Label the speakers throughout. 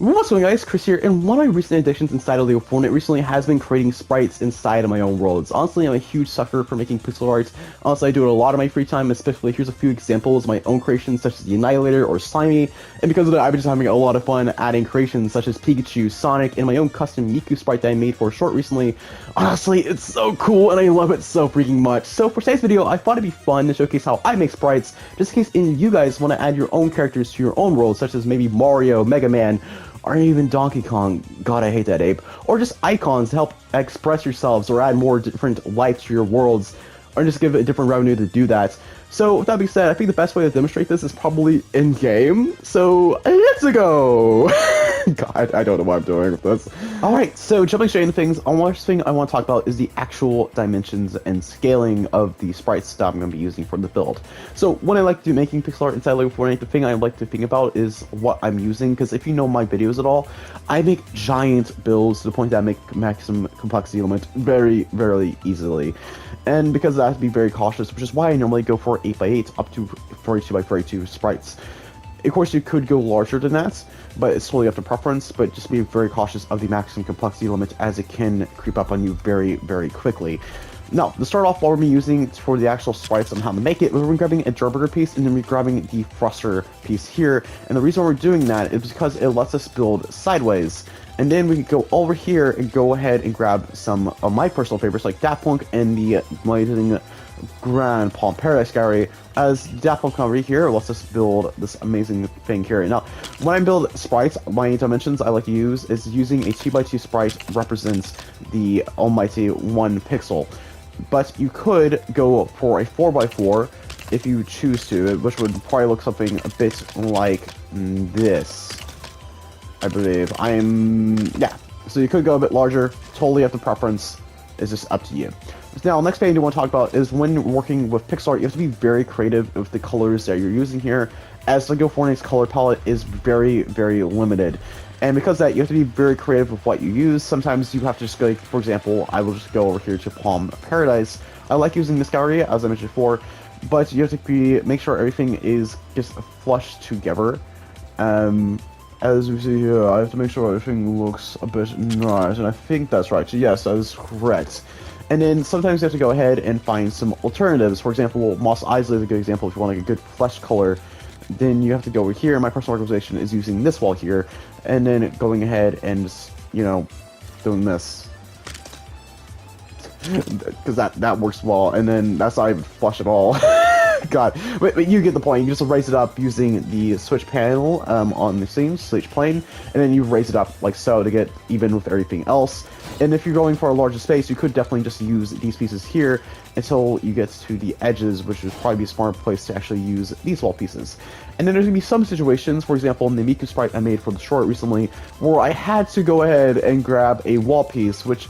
Speaker 1: What's going on, guys? Chris here, and one of my recent additions inside of Lego Fortnite recently has been creating sprites inside of my own worlds. Honestly, I'm a huge sucker for making pixel art. Honestly, I do it a lot of my free time, especially here's a few examples of my own creations such as the Annihilator or Slimy, and because of that, I've been just having a lot of fun adding creations such as Pikachu, Sonic, and my own custom Miku sprite that I made for a short recently. Honestly, it's so cool, and I love it so freaking much. So for today's video, I thought it'd be fun to showcase how I make sprites, just in case any of you guys want to add your own characters to your own world, such as maybe Mario, Mega Man, or even Donkey Kong. God, I hate that ape. Or just icons to help express yourselves or add more different life to your worlds, or just give it a different revenue to do that. So with that being said, I think the best way to demonstrate this is probably in-game. So let's go! God, I don't know what I'm doing with this. Alright, so jumping straight into things, one thing I want to talk about is the actual dimensions and scaling of the sprites that I'm going to be using for the build. So when I like to do making pixel art inside Lego Fortnite, the thing I like to think about is what I'm using, because if you know my videos at all, I make giant builds to the point that I make maximum complexity element very, very easily. And because I have to be very cautious, which is why I normally go for 8x8 up to 32x32 sprites. Of course, you could go larger than that, but it's totally up to preference, but just be very cautious of the maximum complexity limit as it can creep up on you very, very quickly. Now, to start off, what we're going to be using for the actual sprites on how to make it, we're going to be grabbing a Gerberger piece, and then we're grabbing the thruster piece here, and the reason we're doing that is because it lets us build sideways. And then we can go over here and go ahead and grab some of my personal favorites like Daft Punk and the amazing Grand Palm Paradise Gallery, as Daft Punk over here lets us build this amazing thing here. Now, when I build sprites, my dimensions I like to use is using a 2x2 sprite represents the almighty 1 pixel. But you could go for a 4x4 if you choose to, which would probably look something a bit like this, I believe. Yeah. So you could go a bit larger, totally up to preference. It's just up to you. Now, next thing I do want to talk about is when working with pixel art, you have to be very creative with the colors that you're using here, as Lego Fortnite's color palette is very, very limited. And because of that, you have to be very creative with what you use. Sometimes you have to just go, like, for example, I will just go over here to Palm Paradise. I like using this gallery, as I mentioned before, but you have to make sure everything is just flushed together. As we see here, I have to make sure everything looks a bit nice, and I think that's right. So yes, that is correct. And then sometimes you have to go ahead and find some alternatives. For example, Moss Isley is a good example. If you want like a good flesh color, then you have to go over here. My personal organization is using this wall here, and then going ahead and just, you know, doing this. Because that works well, and then that's not even flush at all. God, but you get the point. You just raise it up using the switch panel on the same switch plane, and then you raise it up like so to get even with everything else. And if you're going for a larger space, you could definitely just use these pieces here until you get to the edges, which would probably be a smart place to actually use these wall pieces. And then there's going to be some situations, for example, in the Miku sprite I made for the short recently, where I had to go ahead and grab a wall piece, which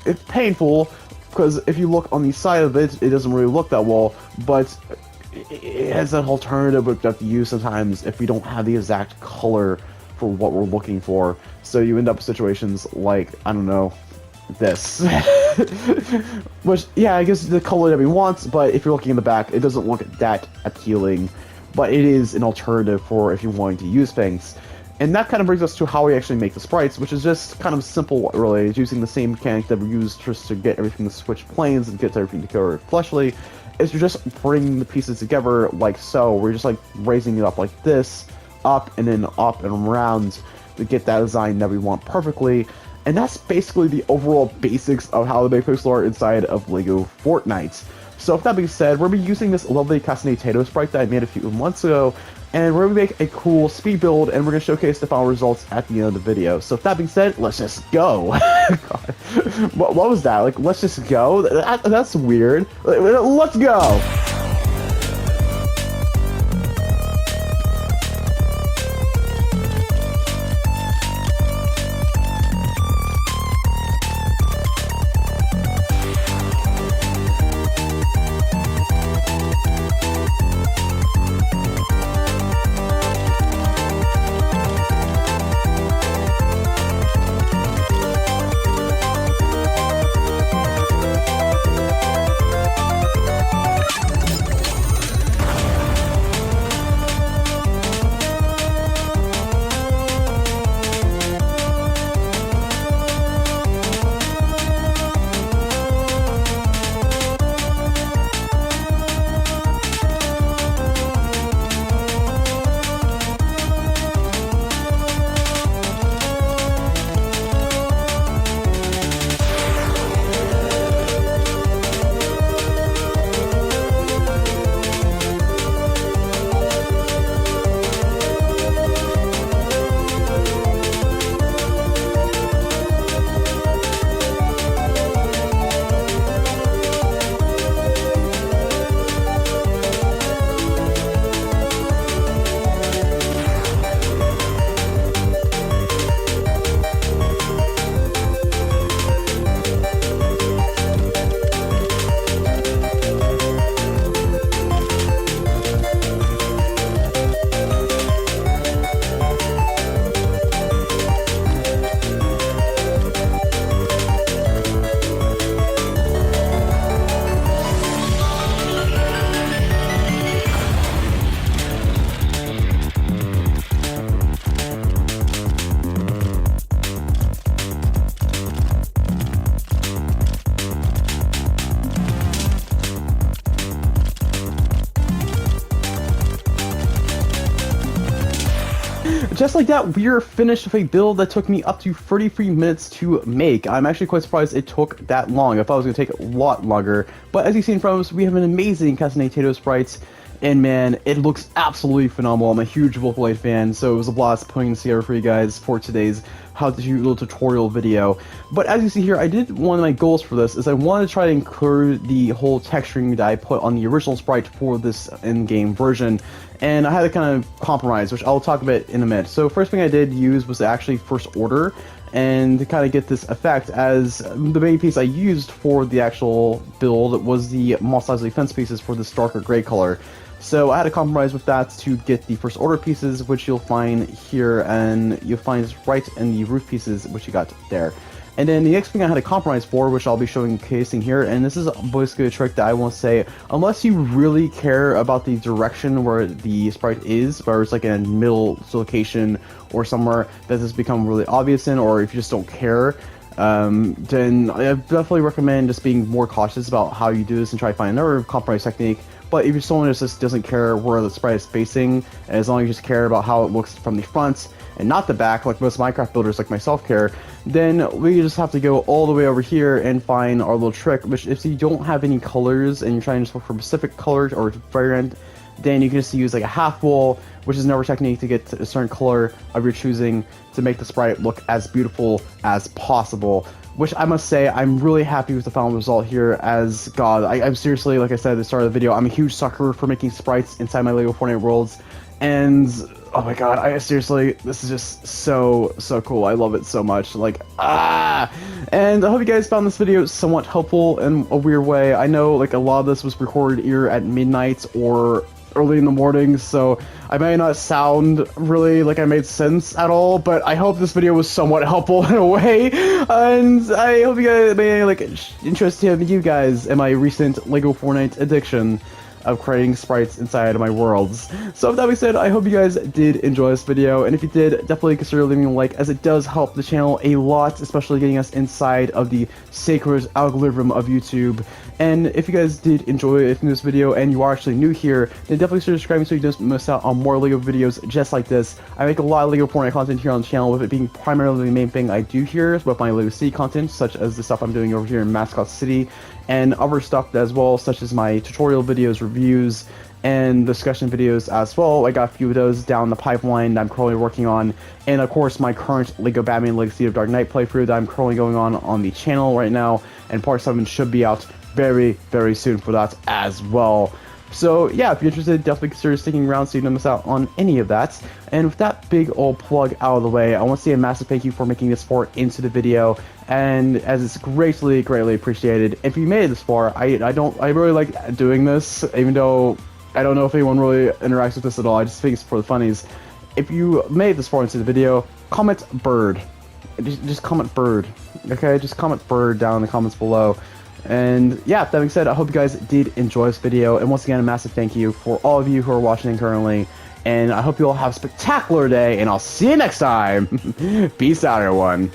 Speaker 1: is painful, because if you look on the side of it, it doesn't really look that well, but it has an alternative we have to use sometimes if we don't have the exact color for what we're looking for. So you end up in situations like, I don't know, this. Which, yeah, I guess the color that we want, but if you're looking in the back, it doesn't look that appealing. But it is an alternative for if you're wanting to use things. And that kind of brings us to how we actually make the sprites, which is just kind of simple, really. It's using the same mechanic that we used just to get everything to switch planes and get everything to go fleshly. Is you're just bringing the pieces together like so. We're just like raising it up like this, up and then up and around to get that design that we want perfectly. And that's basically the overall basics of how to make pixel art inside of Lego Fortnite. So with that being said, we're going to be using this lovely Kasane Teto Sprite that I made a few months ago, and we're going to make a cool speed build, and we're going to showcase the final results at the end of the video. So with that being said, let's just go. God. What was that? Like, let's just go? That's weird. Let's go! just like that, we're finished with a build that took me up to 33 minutes to make. I'm actually quite surprised it took that long. I thought it was going to take a lot longer. But as you see in front of us, we have an amazing Kasane Teto Sprite. And man, it looks absolutely phenomenal. I'm a huge Vocaloid fan, so it was a blast putting this together for you guys for today's how to do little tutorial video. But as you see here, I did one of my goals for this is I wanted to try to include the whole texturing that I put on the original sprite for this in-game version. And I had to kind of compromise, which I'll talk about in a minute. So first thing I did use was actually first order, and to kind of get this effect, as the main piece I used for the actual build was the Moss Isley fence pieces for this darker gray color. So I had to compromise with that to get the first order pieces, which you'll find here, and you'll find right in the roof pieces, which you got there. And then the next thing I had to compromise for, which I'll be showing casing here, and this is basically a trick that I won't say, unless you really care about the direction where the sprite is, where it's like in a middle location or somewhere that has become really obvious in, or if you just don't care, then I definitely recommend just being more cautious about how you do this and try to find another compromise technique. But if you're someone who just doesn't care where the sprite is facing, and as long as you just care about how it looks from the front and not the back, like most Minecraft builders like myself care, then we just have to go all the way over here and find our little trick, which if you don't have any colors and you're trying to just look for specific colors or variant, then you can just use like a half wall, which is another technique to get a certain color of your choosing to make the sprite look as beautiful as possible. Which I must say, I'm really happy with the final result here, as God, I'm seriously, like I said at the start of the video, I'm a huge sucker for making sprites inside my Lego Fortnite worlds, and oh my God, I seriously, this is just so cool. I love it so much, like, and I hope you guys found this video somewhat helpful in a weird way. I know, like, a lot of this was recorded either at midnight or early in the morning, so I may not sound really like I made sense at all, but I hope this video was somewhat helpful in a way, and I hope you guys may like interested you guys in my recent Lego Fortnite addiction of creating sprites inside of my worlds. So with that being said, I hope you guys did enjoy this video, and if you did, definitely consider leaving a like, as it does help the channel a lot, especially getting us inside of the sacred algorithm of YouTube. And if you guys did enjoy this video and you are actually new here, then definitely consider subscribing so you don't miss out on more Lego videos just like this. I make a lot of Lego Fortnite content here on the channel, with it being primarily the main thing I do here, with my Lego City content, such as the stuff I'm doing over here in Mascot City, and other stuff as well, such as my tutorial videos, reviews, and discussion videos as well. I got a few of those down the pipeline that I'm currently working on, and of course my current Lego Batman Legacy of Dark Knight playthrough that I'm currently going on the channel right now, and part 7 should be out very soon for that as well. So yeah, if you're interested, definitely consider sticking around so you don't miss out on any of that. And with that big old plug out of the way, I want to say a massive thank you for making this far into the video, and as it's greatly appreciated. If you made it this far, I really like doing this, even though I don't know if anyone really interacts with this at all. I just think it's for the funnies. If you made this far into the video, comment bird. Just comment bird, okay? Just comment bird down in the comments below. And yeah, that being said, I hope you guys did enjoy this video, and once again, a massive thank you for all of you who are watching currently, and I hope you all have a spectacular day, and I'll see you next time. Peace out, everyone.